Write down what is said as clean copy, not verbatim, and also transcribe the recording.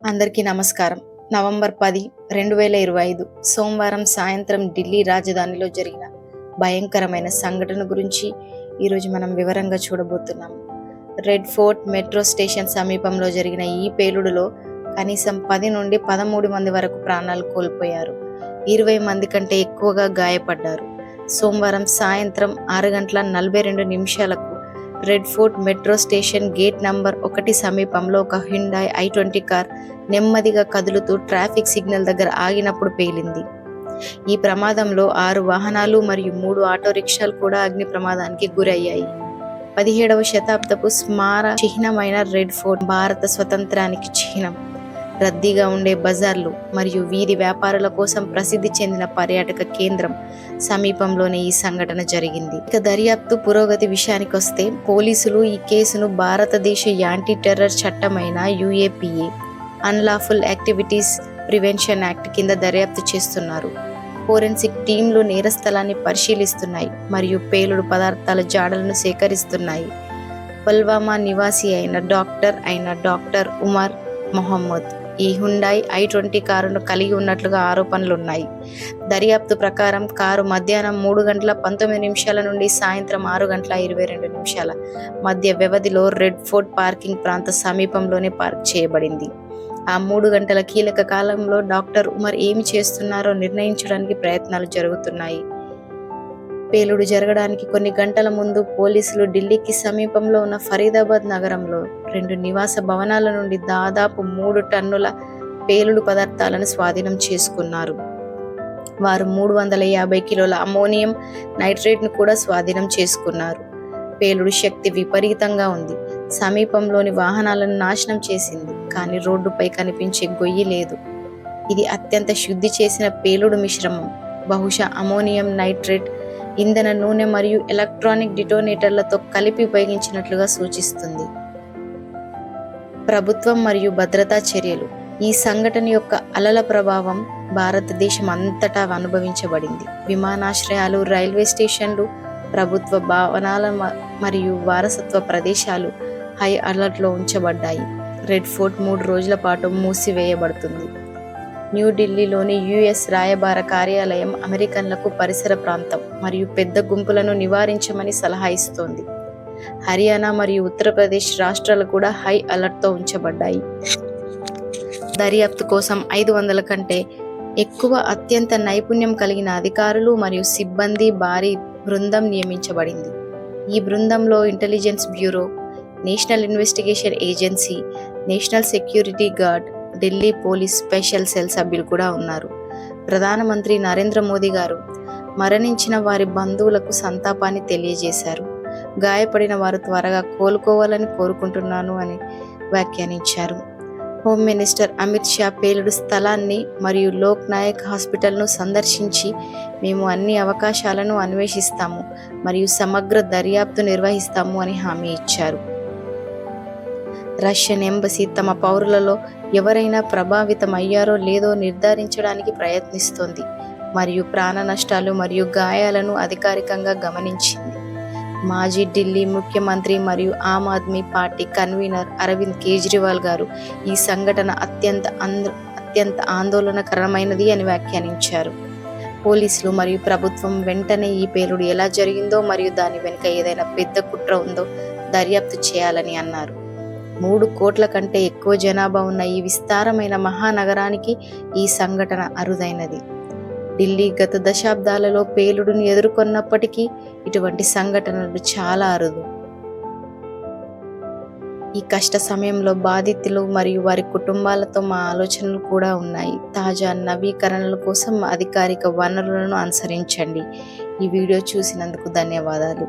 అందరికీ నమస్కారం. నవంబర్ 10, 2025 సోమవారం సాయంత్రం ఢిల్లీ రాజధానిలో జరిగిన భయంకరమైన సంఘటన గురించి ఈరోజు మనం వివరంగా చూడబోతున్నాం. రెడ్ ఫోర్ట్ మెట్రో స్టేషన్ సమీపంలో జరిగిన ఈ పేలుడులో కనీసం 10 నుండి 13 మంది వరకు ప్రాణాలు కోల్పోయారు. 20 మంది కంటే ఎక్కువగా గాయపడ్డారు. సోమవారం సాయంత్రం 6:42 red fort metro station gate number 1 సమీపంలో ఒక హ్యుండాయ్ i20 కార్ నెమ్మదిగా కదులుతూ ట్రాఫిక్ సిగ్నల్ దగ్గర ఆగినప్పుడు పేలింది. ఈ ప్రమాదంలో 6 వాహనాలు మరియు 3 ఆటో రిక్షాలు కూడా అగ్ని ప్రమాదానికి గురయ్యాయి. 17వ శతాబ్దపు స్మార చిహ్నమైన రెడ్ ఫోర్ట్ భారత స్వతంత్రానికి చిహ్నం. రద్దీగా ఉండే బజార్లు మరియు వీధి వ్యాపారుల కోసం ప్రసిద్ధి చెందిన పర్యాటక కేంద్రం సమీపంలోనే ఈ సంఘటన జరిగింది. ఇక దర్యాప్తు పురోగతి విషయానికొస్తే పోలీసులు ఈ కేసును భారతదేశ యాంటీ టెర్రర్ చట్టమైన UAPA unlawful activities prevention act కింద దర్యాప్తు చేస్తున్నారు. ఫోరెన్సిక్ టీంలు నేరస్థలాన్ని పరిశీలిస్తున్నాయి మరియు పేలుడు పదార్థాల జాడలను సేకరిస్తున్నాయి. పుల్వామా నివాసి అయిన డాక్టర్ ఉమర్ మొహమ్మద్ ఈ హ్యుండాయ్ i20 కారును కలిగి ఉన్నట్లుగా ఆరోపణలున్నాయి. దర్యాప్తు ప్రకారం కారు మధ్యాహ్నం 3:19 నుండి సాయంత్రం 6:22 మధ్య వ్యవధిలో రెడ్ ఫోర్ట్ పార్కింగ్ ప్రాంత సమీపంలోనే పార్క్ చేయబడింది. ఆ 3 గంటల కీలక కాలంలో డాక్టర్ ఉమర్ ఏమి చేస్తున్నారో నిర్ణయించడానికి ప్రయత్నాలు జరుగుతున్నాయి. పేలుడు జరగడానికి కొన్ని గంటల ముందు పోలీసులు ఢిల్లీకి సమీపంలో ఉన్న ఫరీదాబాద్ నగరంలో 2 నివాస భవనాల నుండి దాదాపు 3 టన్నుల పేలుడు పదార్థాలను స్వాధీనం చేసుకున్నారు. వారు 350 కిలోల అమ్మోనియం నైట్రేట్ను కూడా స్వాధీనం చేసుకున్నారు. పేలుడు శక్తి విపరీతంగా ఉంది. సమీపంలోని వాహనాలను నాశనం చేసింది, కానీ రోడ్డుపై కనిపించే గొయ్యి లేదు. ఇది అత్యంత శుద్ధి చేసిన పేలుడు మిశ్రమం, బహుశా అమోనియం నైట్రేట్, ఇంధన నూనె మరియు ఎలక్ట్రానిక్ డిటోనేటర్లతో కలిపి ఉపయోగించినట్లుగా సూచిస్తుంది. ప్రభుత్వం మరియు భద్రతా చర్యలు. ఈ సంఘటన యొక్క అలల ప్రభావం భారతదేశం అంతటా అనుభవించబడింది. విమానాశ్రయాలు, రైల్వే స్టేషన్లు, ప్రభుత్వ భవనాల మరియు వారసత్వ ప్రదేశాలు హై అలర్ట్లో ఉంచబడ్డాయి. రెడ్ ఫోర్ట్ 3 రోజుల పాటు మూసివేయబడుతుంది. న్యూఢిల్లీలోని US రాయబార కార్యాలయం అమెరికన్లకు పరిసర ప్రాంతం మరియు పెద్ద గుంపులను నివారించమని సలహా ఇస్తోంది. హర్యానా మరియు ఉత్తరప్రదేశ్ రాష్ట్రాలు కూడా హై అలర్ట్తో ఉంచబడ్డాయి. దర్యాప్తు కోసం 500 కంటే ఎక్కువ అత్యంత నైపుణ్యం కలిగిన అధికారులు మరియు సిబ్బంది భారీ బృందం నియమించబడింది. ఈ బృందంలో intelligence bureau, national investigation agency, national security guard, Delhi police special cell సభ్యులు కూడా ఉన్నారు. ప్రధానమంత్రి నరేంద్ర మోదీ గారు మరణించిన వారి బంధువులకు సంతాపాన్ని తెలియజేశారు. గాయపడిన వారు త్వరగా కోలుకోవాలని కోరుకుంటున్నాను అని వ్యాఖ్యానించారు. హోమ్ మినిస్టర్ అమిత్ షా పేలుడు స్థలాన్ని మరియు లోక్ నాయక్ హాస్పిటల్ను సందర్శించి మేము అన్ని అవకాశాలను అన్వేషిస్తాము మరియు సమగ్ర దర్యాప్తు నిర్వహిస్తాము అని హామీ ఇచ్చారు. రష్యన్ ఎంబసీ తమ పౌరులలో ఎవరైనా ప్రభావితమయ్యారో లేదో నిర్ధారించడానికి ప్రయత్నిస్తోంది మరియు ప్రాణ నష్టాలు మరియు గాయాలను అధికారికంగా గమనించింది. మాజీ ఢిల్లీ ముఖ్యమంత్రి మరియు ఆమ్ ఆద్మీ పార్టీ కన్వీనర్ అరవింద్ కేజ్రీవాల్ గారు ఈ సంఘటన అత్యంత ఆందోళనకరమైనది అని వ్యాఖ్యానించారు. పోలీసులు మరియు ప్రభుత్వం వెంటనే ఈ పేలుడు ఎలా జరిగిందో మరియు దాని వెనుక ఏదైనా పెద్ద కుట్ర ఉందో దర్యాప్తు చేయాలని అన్నారు. 3 కోట్ల కంటే ఎక్కువ జనాభా ఉన్న ఈ విస్తారమైన మహానగరానికి ఈ సంఘటన అరుదైనది. ఢిల్లీ గత దశాబ్దాలలో పేలుడును ఎదుర్కొన్నప్పటికీ ఇటువంటి సంఘటనలు చాలా అరుదు. ఈ కష్ట సమయంలో బాధితులు మరియు వారి కుటుంబాలతో మా ఆలోచనలు కూడా ఉన్నాయి. తాజా నవీకరణల కోసం అధికారిక వనరులను అనుసరించండి. ఈ వీడియో చూసినందుకు ధన్యవాదాలు.